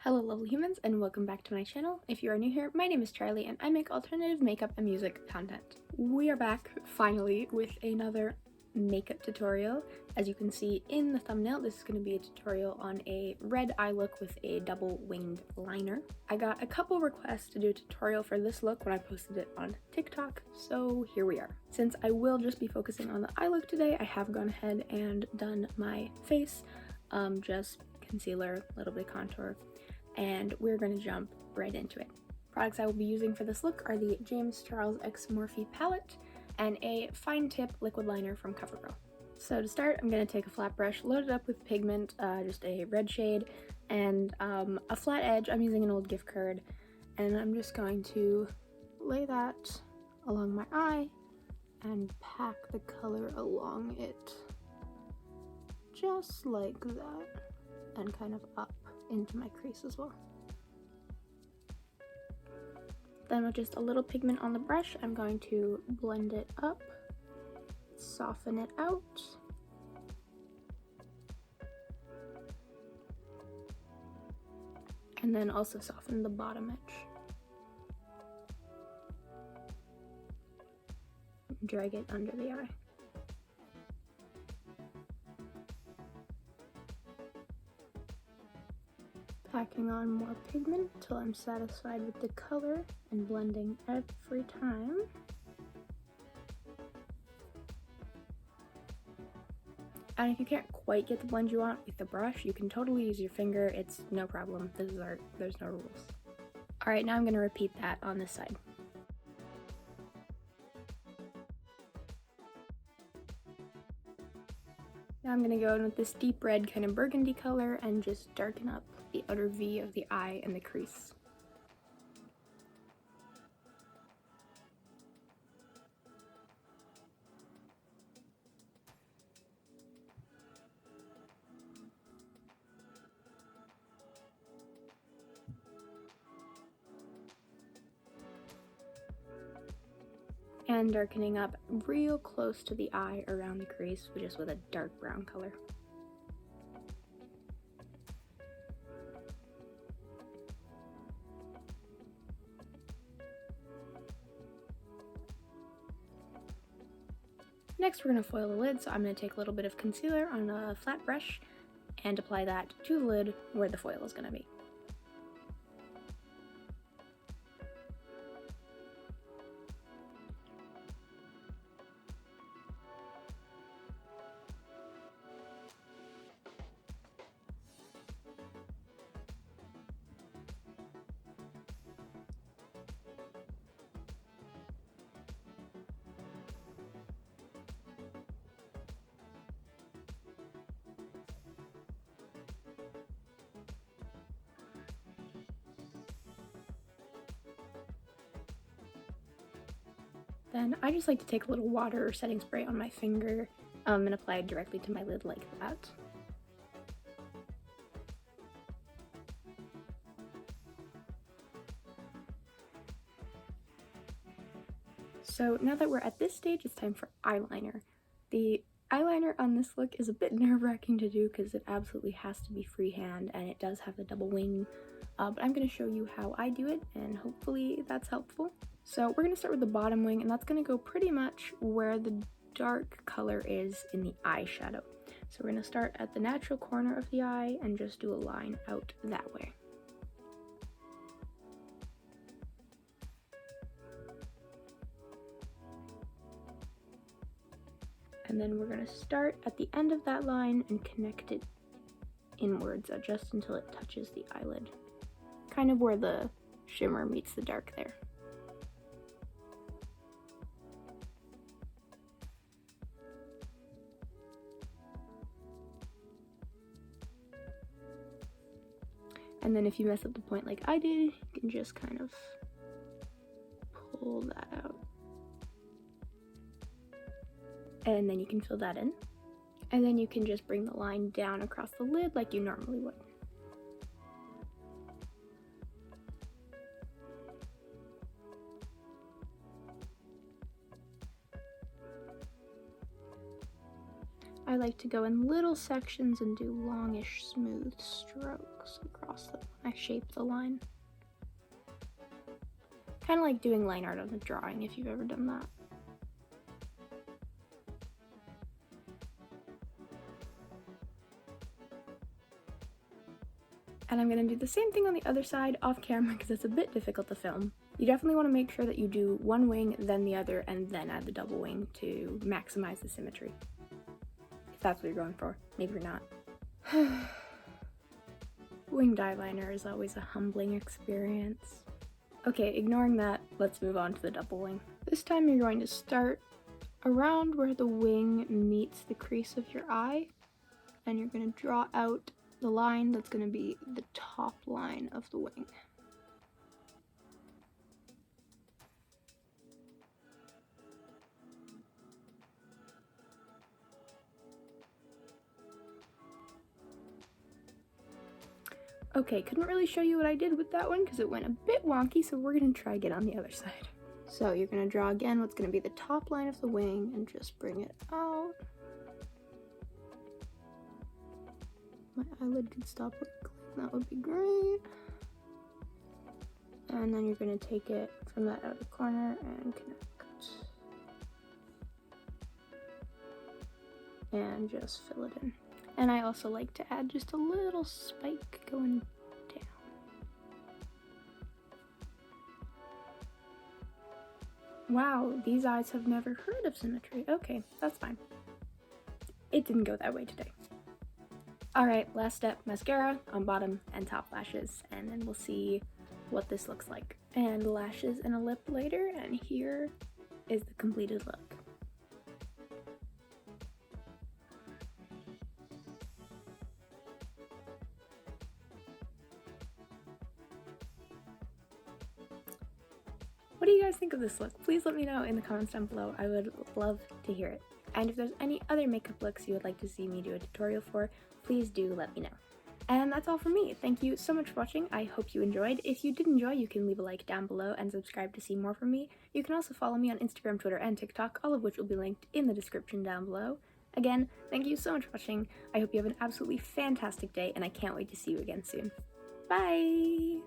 Hello lovely humans and welcome back to my channel. If you are new here, my name is Charlie and I make alternative makeup and music content. We are back finally with another makeup tutorial. As you can see in the thumbnail, this is going to be a tutorial on a red eye look with a double winged liner. I got a couple requests to do a tutorial for this look when I posted it on TikTok, so here we are. Since I will just be focusing on the eye look today, I have gone ahead and done my face, just concealer, a little bit of contour, and we're going to jump right into it. Products I will be using for this look are the James Charles X Morphe palette and a fine tip liquid liner from CoverGirl. So to start, I'm going to take a flat brush, load it up with pigment, just a red shade, and a flat edge. I'm using an old gift card, and I'm just going to lay that along my eye and pack the color along it, just like that, and kind of up into my crease as well. Then with just a little pigment on the brush, I'm going to blend it up, soften it out, and then also soften the bottom edge. Drag it under the eye. Packing on more pigment till I'm satisfied with the color and blending every time. And if you can't quite get the blend you want with the brush, you can totally use your finger. It's no problem. This is art. There's no rules. Alright, now I'm going to repeat that on this side. Now I'm going to go in with this deep red kind of burgundy color and just darken up the outer V of the eye and the crease. And darkening up real close to the eye around the crease, just with a dark brown color. Next, we're going to foil the lid, so I'm going to take a little bit of concealer on a flat brush and apply that to the lid where the foil is going to be. Then I just like to take a little water or setting spray on my finger and apply it directly to my lid like that. So now that we're at this stage, it's time for eyeliner. The eyeliner on this look is a bit nerve-wracking to do because it absolutely has to be freehand and it does have the double wing, but I'm going to show you how I do it and hopefully that's helpful. So we're going to start with the bottom wing, and that's going to go pretty much where the dark color is in the eyeshadow. So we're going to start at the natural corner of the eye and just do a line out that way. And then we're going to start at the end of that line and connect it inwards just until it touches the eyelid. Kind of where the shimmer meets the dark there. And then if you mess up the point like I did, you can just kind of pull that out. And then you can fill that in. And then you can just bring the line down across the lid like you normally would. I like to go in little sections and do longish, smooth strokes across them when I shape the line. Kind of like doing line art on a drawing, if you've ever done that. And I'm going to do the same thing on the other side off camera because it's a bit difficult to film. You definitely want to make sure that you do one wing, then the other, and then add the double wing to maximize the symmetry. If that's what you're going for. Maybe you're not. Winged eyeliner is always a humbling experience. Okay, ignoring that, let's move on to the double wing. This time you're going to start around where the wing meets the crease of your eye, and you're going to draw out the line that's going to be the top line of the wing. Okay, couldn't really show you what I did with that one because it went a bit wonky, so we're going to try again on the other side. So you're going to draw again what's going to be the top line of the wing and just bring it out. My eyelid could stop wrinkling, that would be great. And then you're going to take it from that outer corner and connect. And just fill it in. And I also like to add just a little spike going down. Wow, these eyes have never heard of symmetry. Okay, that's fine. It didn't go that way today. Alright, last step, mascara on bottom and top lashes, and then we'll see what this looks like. And lashes and a lip later, and here is the completed look. What do you guys think of this look? Please let me know in the comments down below. I would love to hear it. And if there's any other makeup looks you would like to see me do a tutorial for, please do let me know. And that's all from me. Thank you so much for watching. I hope you enjoyed. If you did enjoy, you can leave a like down below and subscribe to see more from me. You can also follow me on Instagram, Twitter, and TikTok, all of which will be linked in the description down below. Again, thank you so much for watching. I hope you have an absolutely fantastic day, and I can't wait to see you again soon. Bye!